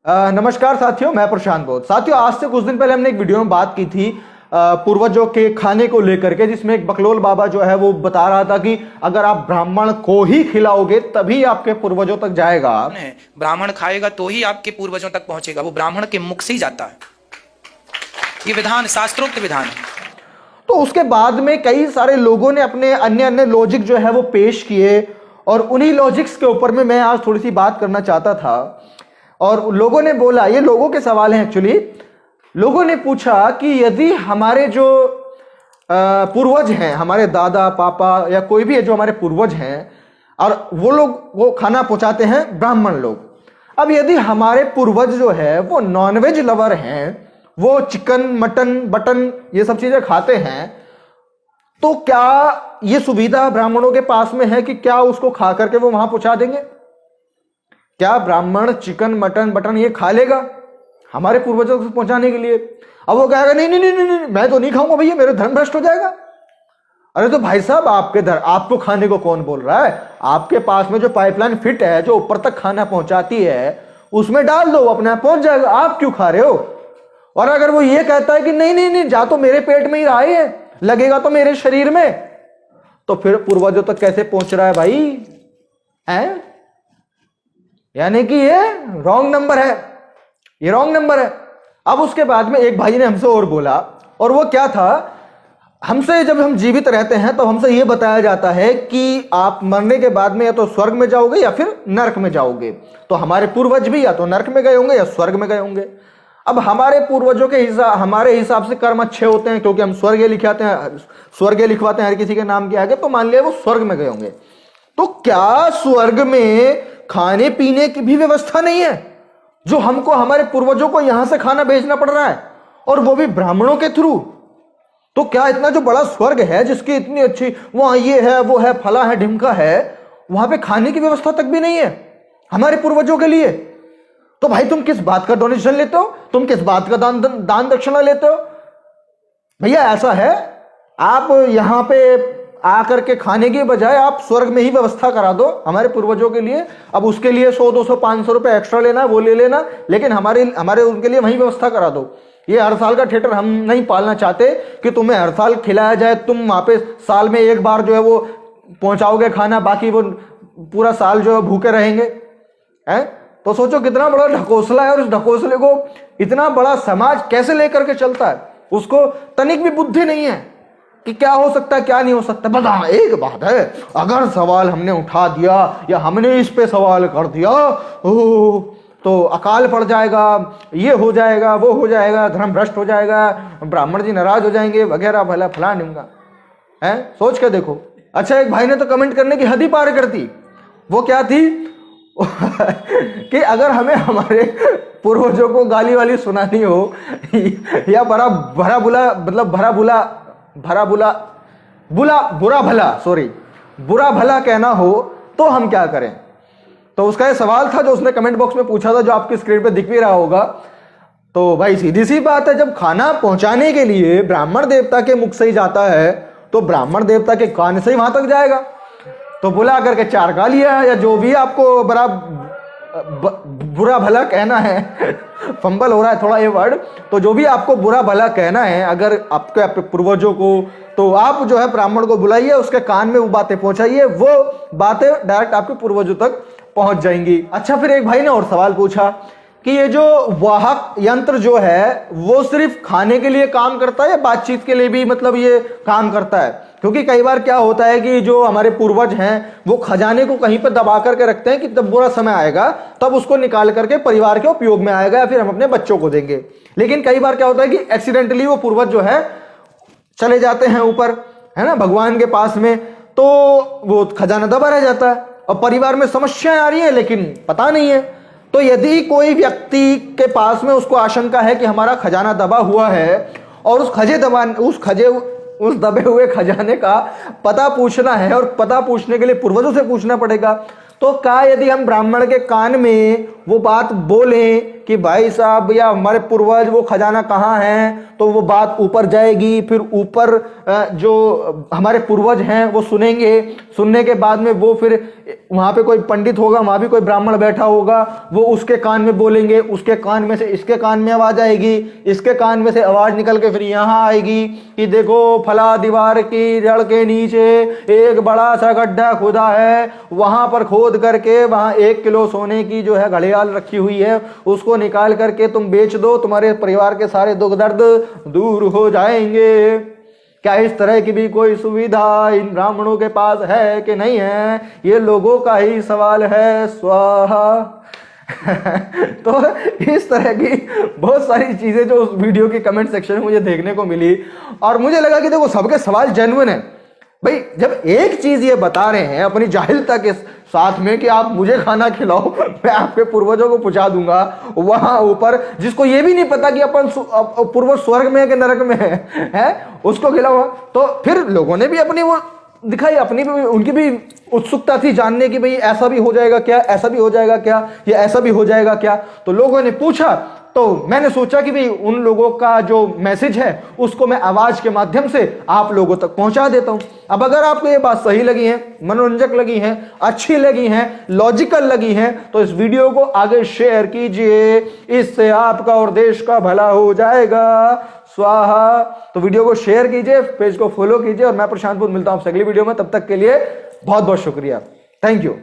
नमस्कार साथियों, मैं प्रशांत बोध। साथियों, आज से कुछ दिन पहले हमने एक वीडियो में बात की थी पूर्वजों के खाने को लेकर के, जिसमें एक बकलोल बाबा जो है वो बता रहा था कि अगर आप ब्राह्मण को ही खिलाओगे तभी आपके पूर्वजों तक जाएगा। ब्राह्मण खाएगा तो ही आपके पूर्वजों तक पहुंचेगा, वो ब्राह्मण के मुख से ही जाता है। ये विधान शास्त्रोक्त विधान है। तो उसके बाद में कई सारे लोगों ने अपने अन्य अन्य लॉजिक जो है वो पेश किए, और उन्हीं लॉजिक्स के ऊपर में मैं आज थोड़ी सी बात करना चाहता था। और लोगों ने बोला, ये लोगों के सवाल हैं एक्चुअली, लोगों ने पूछा कि यदि हमारे जो पूर्वज हैं, हमारे दादा पापा या कोई भी है जो हमारे पूर्वज हैं, और वो लोग वो खाना पहुंचाते हैं ब्राह्मण लोग। अब यदि हमारे पूर्वज जो है वो नॉनवेज लवर हैं, वो चिकन मटन बटन ये सब चीजें खाते हैं, तो क्या ये सुविधा ब्राह्मणों के पास में है कि क्या उसको खा करके वो वहां पहुंचा देंगे? क्या ब्राह्मण चिकन मटन बटन ये खा लेगा हमारे पूर्वजों तक पहुंचाने के लिए? अब वो कहेगा नहीं नहीं नहीं नहीं, नहीं मैं तो नहीं खाऊंगा भैया, मेरा धर्म भ्रष्ट हो जाएगा। अरे तो भाई साहब, आपको खाने को कौन बोल रहा है? आपके पास में जो पाइपलाइन फिट है, जो ऊपर तक खाना पहुंचाती है, उसमें डाल दो, अपने आप पहुंच जाएगा। आप क्यों खा रहे हो? और अगर वो ये कहता है कि नहीं नहीं नहीं, जा तो मेरे पेट में ही रहा है, लगेगा तो मेरे शरीर में, तो फिर पूर्वजों तक कैसे पहुंच रहा है भाई? हैं? यानी कि ये रॉन्ग नंबर है, ये रॉन्ग नंबर है। अब उसके बाद में एक भाई ने हमसे और बोला, और वो क्या था, हमसे जब हम जीवित रहते हैं तो हमसे ये बताया जाता है कि आप मरने के बाद में या तो स्वर्ग में जाओगे या फिर नरक में जाओगे। तो हमारे पूर्वज भी या तो नरक में गए होंगे या स्वर्ग में गए होंगे। अब हमारे पूर्वजों के हमारे हिसाब से कर्म अच्छे होते हैं, क्योंकि हम स्वर्ग लिखवाते हैं हर किसी के नाम के आगे, तो मान लिया वो स्वर्ग में गए होंगे। तो क्या स्वर्ग में खाने पीने की भी व्यवस्था नहीं है, जो हमको हमारे पूर्वजों को यहां से खाना भेजना पड़ रहा है, और वो भी ब्राह्मणों के थ्रू? तो क्या इतना जो बड़ा स्वर्ग है, जिसकी इतनी अच्छी वहां ये है वो है फला है ढिमका है, वहां पे खाने की व्यवस्था तक भी नहीं है हमारे पूर्वजों के लिए? तो भाई तुम किस बात का डोनेशन लेते हो? तुम किस बात का दान दक्षिणा लेते हो? भैया ऐसा है, आप यहां पे आकर के खाने के बजाय आप स्वर्ग में ही व्यवस्था करा दो हमारे पूर्वजों के लिए। अब उसके लिए 100 200 500 रुपए एक्स्ट्रा लेना वो ले लेना, लेकिन हमारे उनके लिए वही व्यवस्था करा दो। ये हर साल का थिएटर हम नहीं पालना चाहते कि तुम्हें हर साल खिलाया जाए, तुम वहां पे साल में एक बार जो है वो पहुंचाओगे खाना, बाकी वो पूरा साल जो है भूखे रहेंगे। हैं? तो सोचो कितना बड़ा ढकोसला है, और इस ढकोसले को इतना बड़ा समाज कैसे लेकर के चलता है। उसको तनिक भी बुद्धि नहीं है कि क्या हो सकता है क्या नहीं हो सकता। बस हाँ, एक बात है, अगर सवाल हमने उठा दिया या हमने इस पे सवाल कर दिया तो अकाल पड़ जाएगा, ये हो जाएगा वो हो जाएगा, धर्म भ्रष्ट हो जाएगा, ब्राह्मण जी नाराज हो जाएंगे वगैरह भला फला निमका है। सोच के देखो। अच्छा, एक भाई ने तो कमेंट करने की हद ही पार कर दी। वो क्या थी कि अगर हमें हमारे पूर्वजों को गाली वाली सुनानी हो या बुरा भला कहना हो, तो हम क्या करें? तो उसका ये सवाल था जो उसने कमेंट बॉक्स में पूछा था, जो आपकी स्क्रीन पे दिख भी रहा होगा। तो भाई सीधी सी बात है, जब खाना पहुंचाने के लिए ब्राह्मण देवता के मुख से ही जाता है, तो ब्राह्मण देवता के कान से ही वहां तक जाएगा। तो बुला करके चार गालियां या जो भी आपको बुरा भला कहना है फंबल हो रहा है थोड़ा ये वर्ड, तो जो भी आपको बुरा भला कहना है अगर आपके पूर्वजों को, तो आप जो है ब्राह्मण को बुलाइए, उसके कान में वो बातें पहुंचाइए, वो बातें डायरेक्ट आपके पूर्वजों तक पहुंच जाएंगी। अच्छा, फिर एक भाई ने और सवाल पूछा कि ये जो वाहक यंत्र जो है वो सिर्फ खाने के लिए काम करता है या बातचीत के लिए भी मतलब ये काम करता है? क्योंकि कई बार क्या होता है कि जो हमारे पूर्वज हैं वो खजाने को कहीं पर दबा करके रखते हैं कि जब बुरा समय आएगा तब उसको निकाल करके परिवार के उपयोग में आएगा या फिर हम अपने बच्चों को देंगे। लेकिन कई बार क्या होता है कि एक्सीडेंटली वो पूर्वज जो है चले जाते हैं ऊपर, है ना, भगवान के पास में, तो वो खजाना दबा रह जाता है और परिवार में समस्याएं आ रही है लेकिन पता नहीं है। तो यदि कोई व्यक्ति के पास में उसको आशंका है कि हमारा खजाना दबा हुआ है और उस दबे हुए खजाने का पता पूछना है, और पता पूछने के लिए पूर्वजों से पूछना पड़ेगा, तो क्या यदि हम ब्राह्मण के कान में वो बात बोलें कि कि भाई साहब भैया हमारे पूर्वज वो खजाना कहाँ है, तो वो बात ऊपर जाएगी, फिर ऊपर जो हमारे पूर्वज हैं वो सुनेंगे, सुनने के बाद में वो फिर वहाँ पे कोई पंडित होगा, वहाँ भी कोई ब्राह्मण बैठा होगा, वो उसके कान में बोलेंगे, उसके कान में से इसके कान में आवाज़ आएगी, इसके कान में से आवाज़ निकल के फिर यहाँ आएगी कि देखो फला दीवार की जड़ के नीचे एक बड़ा सा गड्ढा खुदा है, वहाँ पर खोद करके वहाँ 1 किलो सोने की जो है घड़ियाल रखी हुई है, उसको निकाल करके तुम बेच दो, तुम्हारे परिवार के सारे दुख दर्द दूर हो जाएंगे। क्या इस तरह की भी कोई सुविधा इन ब्राह्मणों के पास है कि नहीं है, ये लोगों का ही सवाल है। स्वाहा। तो इस तरह की बहुत सारी चीजें जो उस वीडियो की कमेंट सेक्शन में मुझे देखने को मिली, और मुझे लगा कि देखो सबके सवाल जेन्युइन है भाई। जब एक चीज ये बता रहे हैं अपनी जाहिलता के साथ में कि आप मुझे खाना खिलाओ, मैं आपके पूर्वजों को पहुंचा दूंगा वहां ऊपर, जिसको ये भी नहीं पता कि अपन पूर्वज स्वर्ग में है कि नरक में है, उसको खिलाओ। तो फिर लोगों ने भी अपनी वो दिखाई, अपनी भी उनकी भी उत्सुकता थी जानने की भाई ऐसा भी हो जाएगा क्या, ऐसा भी हो जाएगा क्या, ये ऐसा भी हो जाएगा क्या। तो लोगों ने पूछा, तो मैंने सोचा कि भाई उन लोगों का जो मैसेज है उसको मैं आवाज के माध्यम से आप लोगों तक पहुंचा देता हूं। अब अगर आपको ये बात सही लगी है, मनोरंजक लगी है, अच्छी लगी है, लॉजिकल लगी है, तो इस वीडियो को आगे शेयर कीजिए, इससे आपका और देश का भला हो जाएगा। स्वाहा। तो वीडियो को शेयर कीजिए, पेज को फॉलो कीजिए, और मैं प्रशांत बुद्ध मिलता हूं आपसे अगली वीडियो में। तब तक के लिए बहुत बहुत शुक्रिया। Thank you.